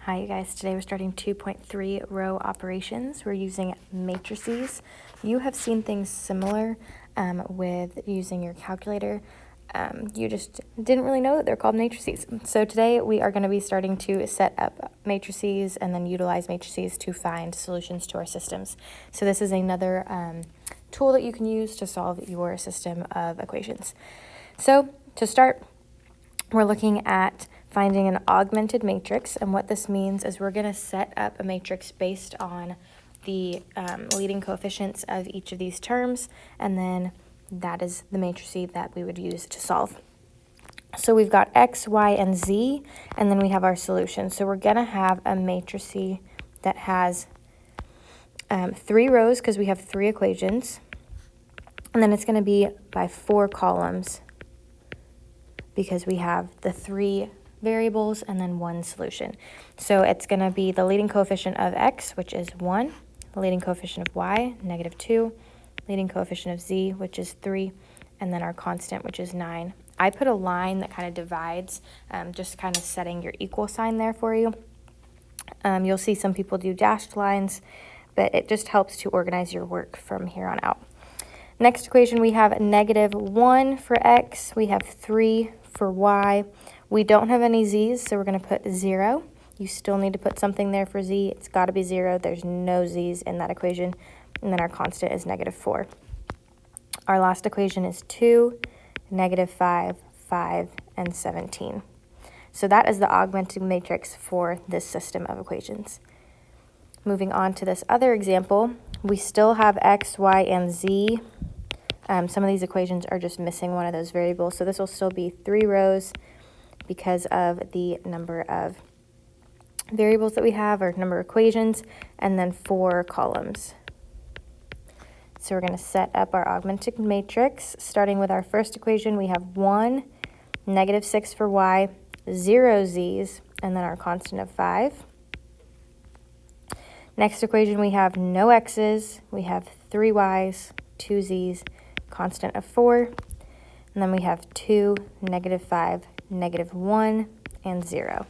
Hi you guys, today we're starting 2.3 row operations. We're using matrices. You have seen things similar with using your calculator. You just didn't really know that they're called matrices. So today we are going to be starting to set up matrices and then utilize matrices to find solutions to our systems. So this is another tool that you can use to solve your system of equations. So to start, we're looking at finding an augmented matrix, and what this means is we're going to set up a matrix based on the leading coefficients of each of these terms, and then that is the matrice that we would use to solve. So we've got x, y, and z, and then we have our solution. So we're going to have a matrix that has 3 rows because we have 3 equations, and then it's going to be by 4 columns because we have the 3 variables and then 1 solution. So it's going to be the leading coefficient of x, which is 1, the leading coefficient of y, -2, leading coefficient of z, which is 3, and then our constant, which is 9. I put a line that kind of divides, just kind of setting your equal sign there for you. You'll see some people do dashed lines, but it just helps to organize your work from here on out. Next equation, we have -1 for x, we have 3 for y. We don't have any z's, so we're going to put 0. You still need to put something there for z. It's got to be 0. There's no z's in that equation. And then our constant is -4. Our last equation is 2, -5, 5, and 17. So that is the augmented matrix for this system of equations. Moving on to this other example, we still have x, y, and z. Some of these equations are just missing one of those variables, so this will still be 3 rows because of the number of variables that we have, or number of equations, and then 4 columns. So we're going to set up our augmented matrix. Starting with our first equation, we have 1, -6 for y, 0 z's, and then our constant of 5. Next equation, we have no x's, we have 3 y's, 2 z's, constant of 4, and then we have 2, -5, -1, and 0.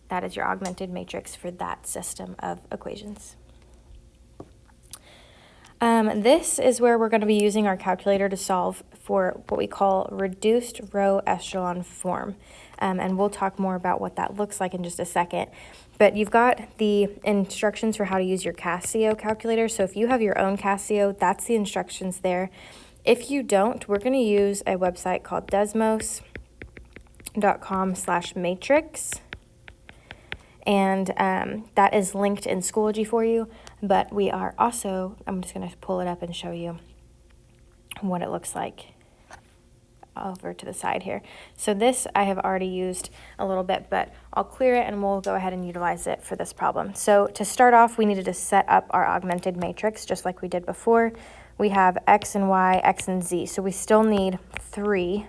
That is your augmented matrix for that system of equations. This is where we're going to be using our calculator to solve for what we call reduced row echelon form. And we'll talk more about what that looks like in just a second. But you've got the instructions for how to use your Casio calculator. So if you have your own Casio, that's the instructions there. If you don't, we're going to use a website called desmos.com/matrix. And that is linked in Schoology for you. But we are also, I'm just going to pull it up and show you what it looks like over to the side here. So this I have already used a little bit, but I'll clear it and we'll go ahead and utilize it for this problem. So to start off, we needed to set up our augmented matrix just like we did before. We have x and y, x and z. So we still need 3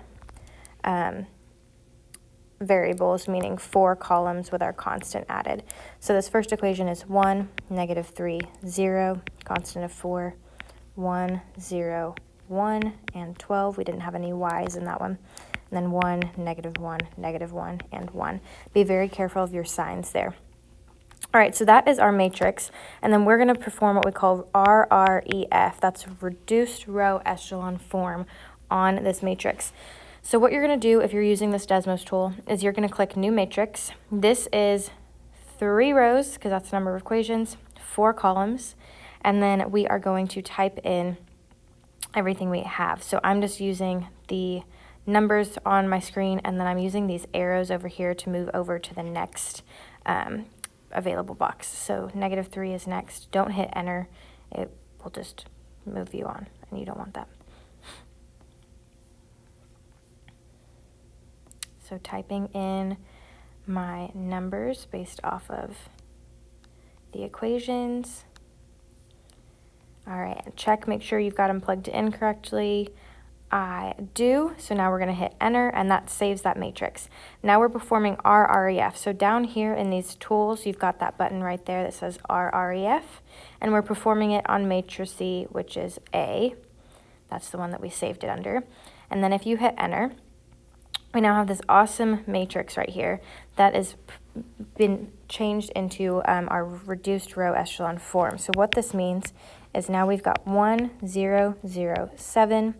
variables, meaning 4 columns with our constant added. So this first equation is 1, -3, 0, constant of 4, 1, 0, 1, and 12. We didn't have any y's in that one. And then 1, -1, -1, and 1. Be very careful of your signs there. All right, so that is our matrix, and then we're going to perform what we call RREF. That's reduced row echelon form on this matrix. So what you're going to do if you're using this Desmos tool is you're going to click New Matrix. This is 3 rows, because that's the number of equations, 4 columns, and then we are going to type in everything we have. So I'm just using the numbers on my screen, and then I'm using these arrows over here to move over to the next available box. So -3 is next. Don't hit enter. It will just move you on, and you don't want that. So typing in my numbers based off of the equations. All right, and check, make sure you've got them plugged in correctly. I do, so now we're going to hit enter, and that saves that matrix. Now we're performing RREF. So down here in these tools, you've got that button right there that says RREF, and we're performing it on matrix C, which is A. That's the one that we saved it under. And then if you hit enter, we now have this awesome matrix right here that is been changed into our reduced row echelon form. So what this means is now we've got 1, 0, 0, 7,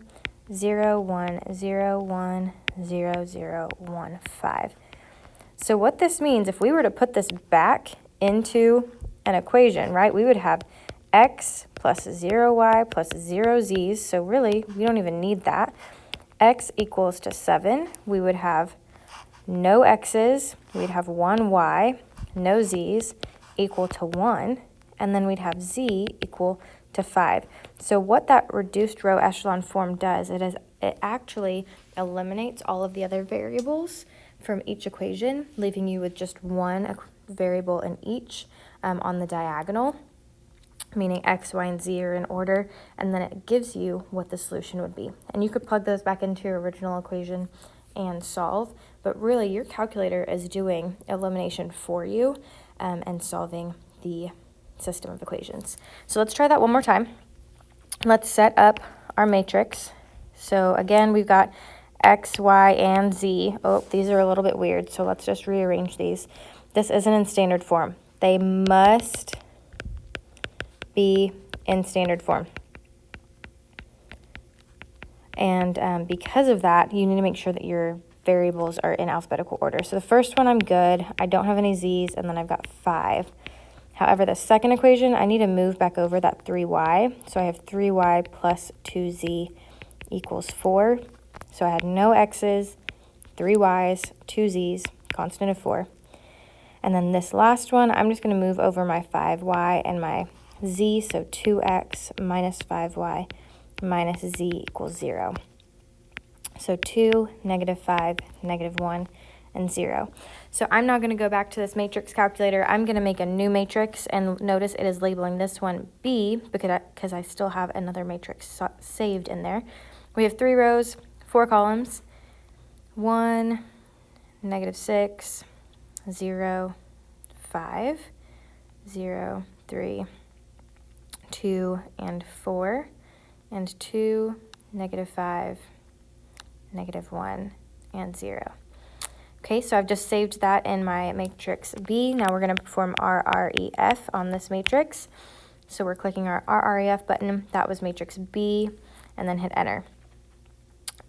0, 1, 0, 1, 0, 0, 1, 5. So what this means, if we were to put this back into an equation, right, we would have x plus 0y plus 0z's. So really, we don't even need that. X equals to 7. We would have no x's. We'd have 1y, no z's, equal to 1. And then we'd have z equal to 5. So what that reduced row echelon form does, it actually eliminates all of the other variables from each equation, leaving you with just one variable in each on the diagonal, meaning x, y, and z are in order, and then it gives you what the solution would be. And you could plug those back into your original equation and solve, but really your calculator is doing elimination for you and solving the system of equations. So let's try that one more time. Let's set up our matrix. So again, we've got x, y, and z. Oh, these are a little bit weird, so let's just rearrange these. This isn't in standard form. They must be in standard form. And because of that, you need to make sure that your variables are in alphabetical order. So the first one I'm good. I don't have any z's, and then I've got 5. However, the second equation, I need to move back over that 3y. So I have 3y plus 2z equals 4. So I had no x's, 3 y's, 2 z's, constant of 4. And then this last one, I'm just going to move over my 5y and my z, so 2x minus 5y minus z equals 0. So 2, -5, -1, and 0. So I'm now going to go back to this matrix calculator. I'm going to make a new matrix, and notice it is labeling this one B because I still have another matrix saved in there. We have 3 rows, 4 columns, 1, -6, 0, 5, 0, 3, 2, and 4, and 2, -5, -1, and 0. Okay, so I've just saved that in my matrix B. Now we're going to perform RREF on this matrix. So we're clicking our RREF button. That was matrix B, and then hit enter.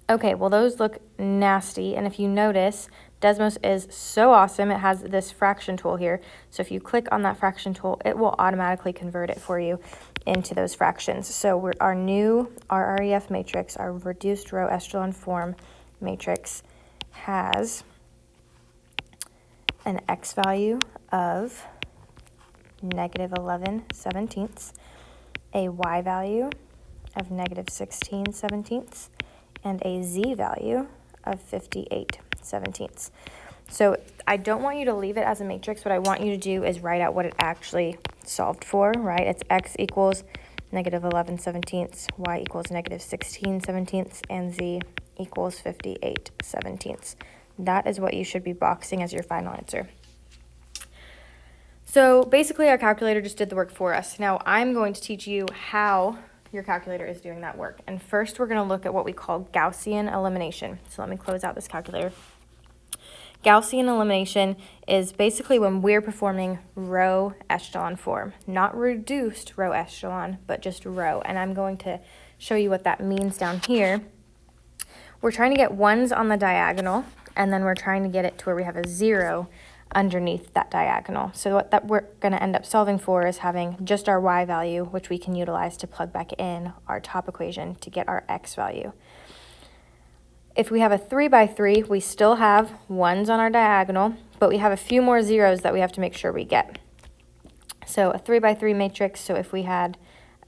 Okay, well those look nasty, and if you notice, Desmos is so awesome. It has this fraction tool here. So if you click on that fraction tool, it will automatically convert it for you into those fractions. So our new RREF matrix, our reduced row echelon form matrix, has an x value of -11/17, a y value of -16/17, and a z value of 58/17. So I don't want you to leave it as a matrix. What I want you to do is write out what it actually solved for, right? It's x equals -11/17, y equals -16/17, and z equals 58/17. That is what you should be boxing as your final answer. So basically our calculator just did the work for us. Now I'm going to teach you how your calculator is doing that work. And first we're going to look at what we call Gaussian elimination. So let me close out this calculator. Gaussian elimination is basically when we're performing row echelon form, not reduced row echelon, but just row. And I'm going to show you what that means down here. We're trying to get ones on the diagonal, and then we're trying to get it to where we have a 0 underneath that diagonal. So what that we're going to end up solving for is having just our y value, which we can utilize to plug back in our top equation to get our x value. If we have a 3 by 3, we still have ones on our diagonal, but we have a few more zeros that we have to make sure we get. So a 3 by 3 matrix, so if we had,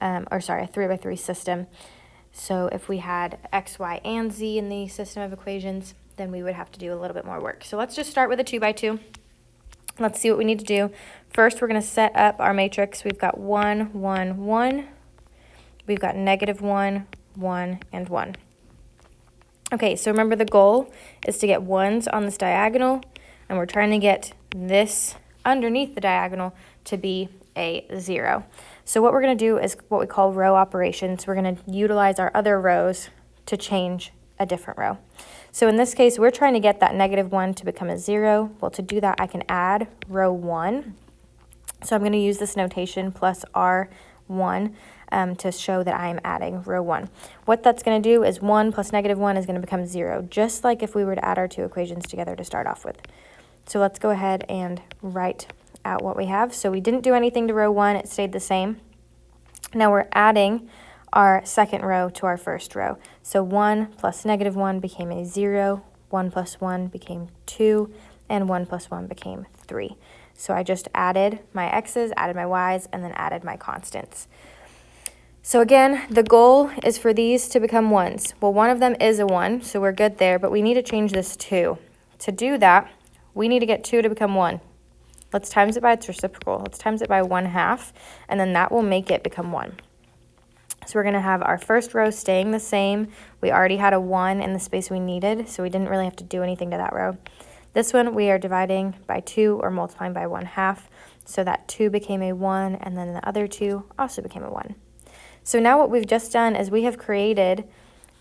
a 3 by 3 system, so if we had x, y, and z in the system of equations, then we would have to do a little bit more work. So let's just start with a 2 by 2. Let's see what we need to do. First, we're going to set up our matrix. We've got 1, 1, 1. We've got -1, 1, and 1. Okay, so remember the goal is to get ones on this diagonal, and we're trying to get this underneath the diagonal to be a 0. So what we're going to do is what we call row operations. We're going to utilize our other rows to change a different row. So in this case, we're trying to get that -1 to become a 0. Well, to do that, I can add row 1. So I'm going to use this notation plus R1 to show that I am adding row 1. What that's going to do is 1 plus -1 is going to become 0, just like if we were to add our two equations together to start off with. So let's go ahead and write out what we have. So we didn't do anything to row 1, it stayed the same. Now we're adding our second row to our first row. So 1 plus -1 became a 0, 1 plus 1 became 2, and 1 plus 1 became 3. So I just added my x's, added my y's, and then added my constants. So again, the goal is for these to become 1s. Well, one of them is a 1, so we're good there, but we need to change this 2. To do that, we need to get 2 to become 1. Let's times it by its reciprocal. Let's times it by 1/2, and then that will make it become 1. So we're going to have our first row staying the same. We already had a 1 in the space we needed, so we didn't really have to do anything to that row. This one we are dividing by 2 or multiplying by 1/2, so that 2 became a 1, and then the other 2 also became a 1. So now what we've just done is we have created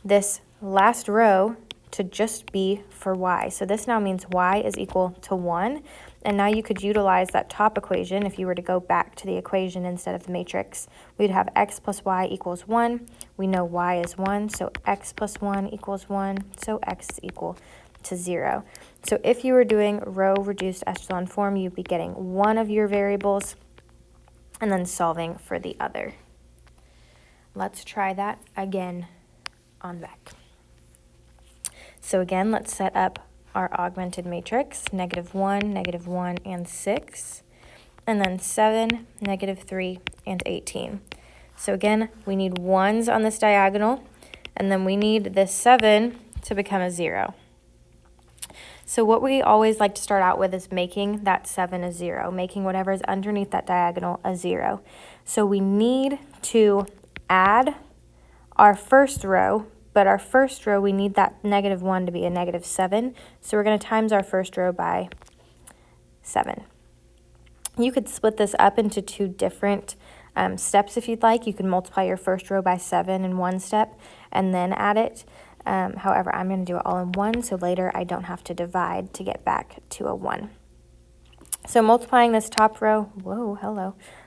this last row to just be for y. So this now means y is equal to 1. And now you could utilize that top equation. If you were to go back to the equation instead of the matrix, we'd have x plus y equals 1. We know y is 1, so x plus 1 equals 1, so x is equal to 0. So if you were doing row reduced echelon form, you'd be getting one of your variables and then solving for the other. Let's try that again on back. So again, let's set up our augmented matrix, -1, -1, and 6, and then 7, -3, and 18. So again, we need 1s on this diagonal, and then we need this 7 to become a 0. So what we always like to start out with is making that 7 a 0, making whatever is underneath that diagonal a 0. So we need to add our first row, but our first row, we need that -1 to be a -7. So we're going to times our first row by 7. You could split this up into two different steps if you'd like. You can multiply your first row by 7 in one step and then add it. However, I'm going to do it all in one, so later I don't have to divide to get back to a 1. So multiplying this top row,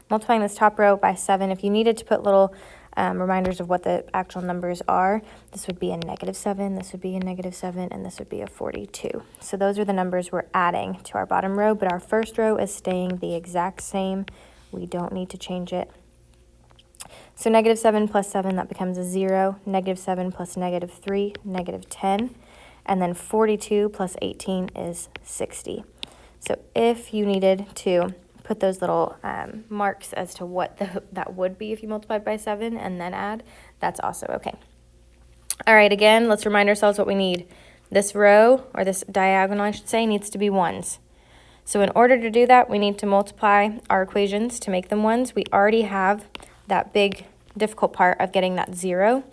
multiplying this top row by 7, if you needed to put little reminders of what the actual numbers are, this would be a -7, this would be a -7, and this would be a 42. So those are the numbers we're adding to our bottom row, but our first row is staying the exact same. We don't need to change it. So -7 plus 7, that becomes a 0. -7 plus -3, -10. And then 42 plus 18 is 60. So if you needed to put those little marks as to what that would be if you multiplied by 7 and then add, that's also okay. All right, again, let's remind ourselves what we need. This row, or this diagonal, I should say, needs to be 1s. So in order to do that, we need to multiply our equations to make them 1s. We already have that big difficult part of getting that 0.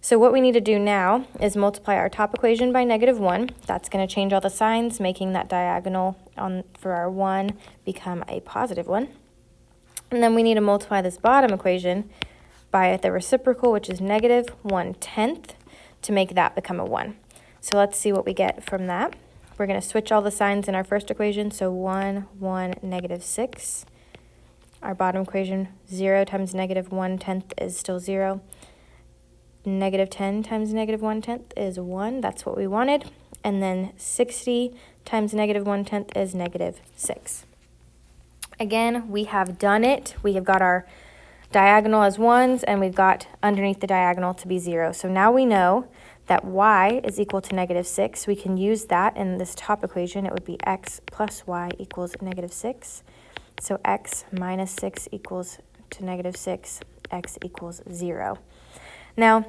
So what we need to do now is multiply our top equation by -1. That's going to change all the signs, making that diagonal for our 1 become a positive 1. And then we need to multiply this bottom equation by the reciprocal, which is -1/10, to make that become a 1. So let's see what we get from that. We're going to switch all the signs in our first equation, so 1, 1, -6. Our bottom equation, 0 times -1/10 is still 0. -10 times -1/10 is 1. That's what we wanted. And then 60 times -1/10 is -6. Again, we have done it. We have got our diagonal as 1s, and we've got underneath the diagonal to be 0. So now we know that y is equal to -6. We can use that in this top equation. It would be x plus y equals -6. So x minus 6 equals to -6, x equals 0. Now,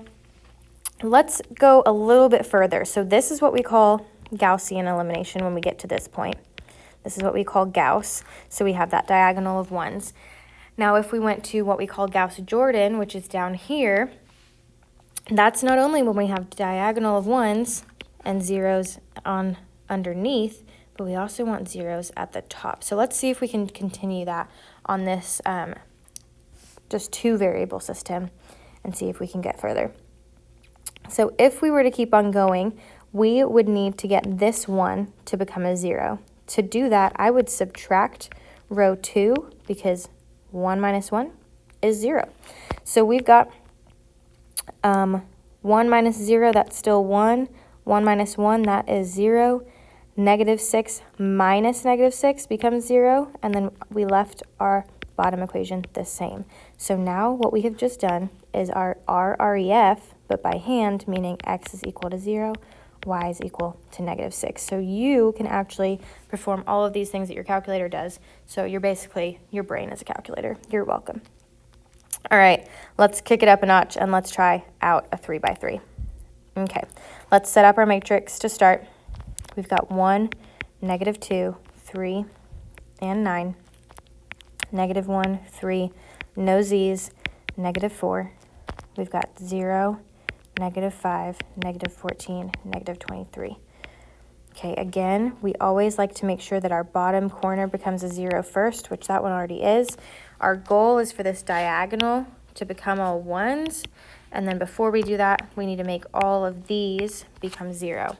let's go a little bit further. So this is what we call Gaussian elimination when we get to this point. This is what we call Gauss. So we have that diagonal of 1s. Now, if we went to what we call Gauss-Jordan, which is down here, that's not only when we have diagonal of 1s and 0s on underneath, but we also want 0s at the top. So let's see if we can continue that on this just two variable system and see if we can get further. So if we were to keep on going, we would need to get this 1 to become a 0. To do that, I would subtract row 2 because 1 minus 1 is 0. So we've got 1 minus 0, that's still 1. 1 minus 1, that is 0. Negative 6 minus negative 6 becomes 0. And then we left our bottom equation the same. So now what we have just done is our REF, but by hand, meaning x is equal to 0, y is equal to negative 6. So you can actually perform all of these things that your calculator does. So you're basically, your brain is a calculator. You're welcome. All right, let's kick it up a notch and let's try out a 3 by 3. Okay, let's set up our matrix to start. We've got 1, negative 2, 3, and 9. Negative 1, 3, no z's, negative 4. We've got 0, negative 5, negative 14, negative 23. Okay, again, we always like to make sure that our bottom corner becomes a 0 first, which that one already is. Our goal is for this diagonal to become all 1s, and then before we do that, we need to make all of these become 0.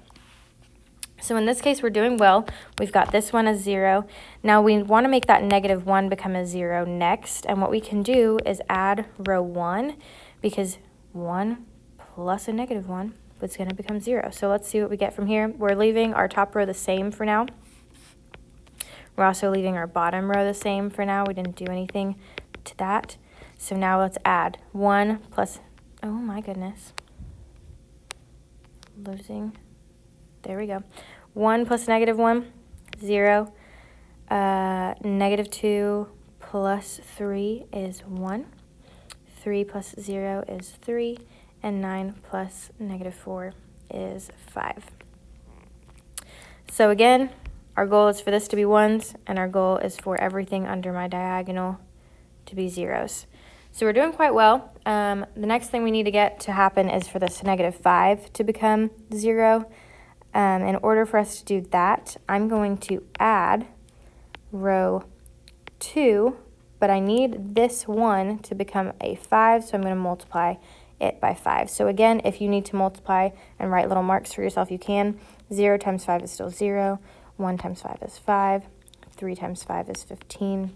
So in this case, we're doing well. We've got this one as 0. Now we want to make that negative 1 become a 0 next, and what we can do is add row 1, because 1 plus a negative 1 is going to become 0. So let's see what we get from here. We're leaving our top row the same for now. We're also leaving our bottom row the same for now. We didn't do anything to that. So now let's add 1 plus, oh my goodness, losing, there we go. 1 plus negative 1, 0. Negative 2 plus 3 is 1. 3 plus 0 is 3. And 9 plus negative 4 is 5. So again, our goal is for this to be 1s, and our goal is for everything under my diagonal to be 0s. So we're doing quite well. The next thing we need to get to happen is for this negative 5 to become 0. In order for us to do that, I'm going to add row 2, but I need this 1 to become a 5, so I'm going to multiply it by 5. So again, if you need to multiply and write little marks for yourself, you can. 0 times 5 is still 0. 1 times 5 is 5. 3 times 5 is 15.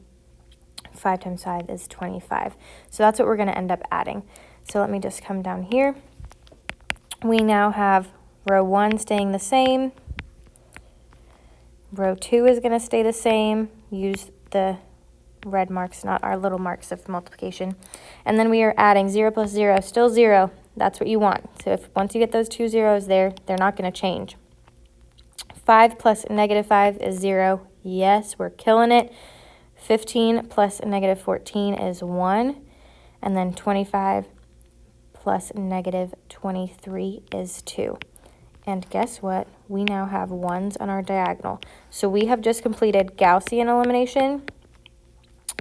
5 times 5 is 25. So that's what we're going to end up adding. So let me just come down here. We now have row 1 staying the same. Row 2 is going to stay the same. Use the red marks, not our little marks of multiplication. And then we are adding 0 plus 0, still 0. That's what you want. So if once you get those 2 zeros there, they're not going to change. 5 plus negative 5 is 0. Yes, we're killing it. 15 plus negative 14 is 1. And then 25 plus negative 23 is 2. And guess what? We now have 1s on our diagonal. So we have just completed Gaussian elimination.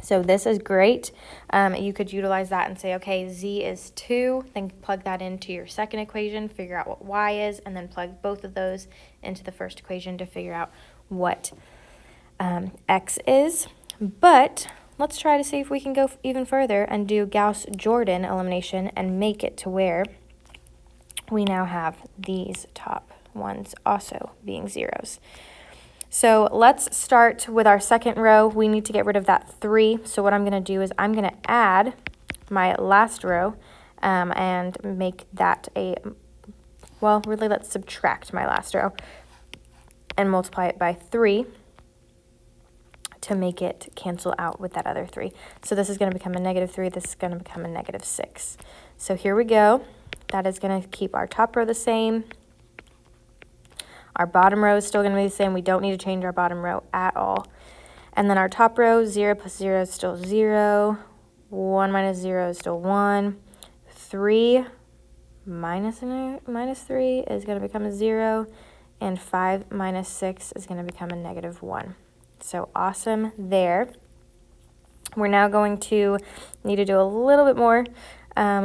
So this is great. You could utilize that and say, okay, z is 2, then plug that into your second equation, figure out what y is, and then plug both of those into the first equation to figure out what x is. But let's try to see if we can go even further and do Gauss-Jordan elimination and make it to where we now have these top ones also being 0s. So let's start with our second row. We need to get rid of that 3. So what I'm going to do is I'm going to add my last row and make that a, well, really let's subtract my last row and multiply it by 3 to make it cancel out with that other 3. So this is going to become a negative 3. This is going to become a negative 6. So here we go. That is going to keep our top row the same. Our bottom row is still going to be the same. We don't need to change our bottom row at all. And then our top row, 0 plus 0 is still 0. 1 minus 0 is still 1. 3 minus 3 is going to become a 0. And 5 minus 6 is going to become a negative 1. So awesome there. We're now going to need to do a little bit more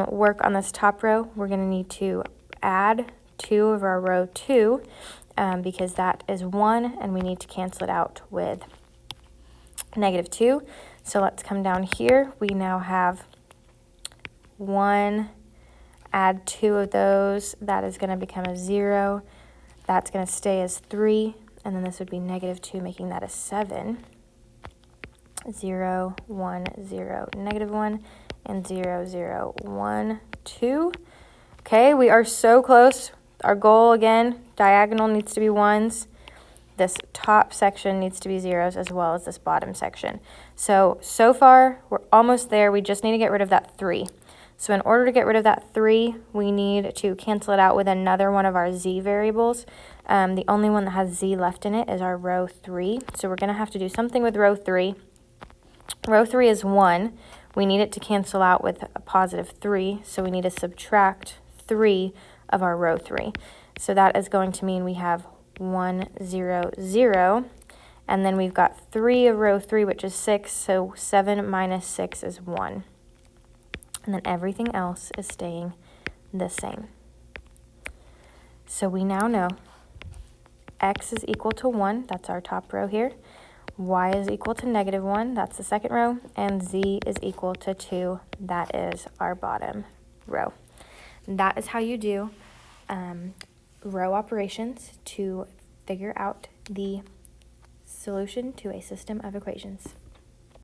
work on this top row. We're going to need to add 2 of our row 2. Because that is 1, and we need to cancel it out with negative 2. So let's come down here. We now have 1 Add 2 of those, that is going to become a 0. That's going to stay as 3, and then this would be -2, making that a 7. 0, 1, 0, -1, and 0, 0, 1, 2. Okay, we are so close. Our goal, again, diagonal needs to be 1s. This top section needs to be 0s, as well as this bottom section. So far, we're almost there. We just need to get rid of that 3. So in order to get rid of that 3, we need to cancel it out with another one of our z variables. The only one that has z left in it is our row 3. So we're going to have to do something with row 3. Row 3 is 1. We need it to cancel out with a +3, so we need to subtract 3 of our row 3. So that is going to mean we have 1, 0, 0, and then we've got 3 of row 3, which is 6, so 7 minus 6 is 1. And then everything else is staying the same. So we now know x is equal to 1, that's our top row here. Y is equal to -1, that's the second row. And z is equal to 2, that is our bottom row. That is how you do row operations to figure out the solution to a system of equations.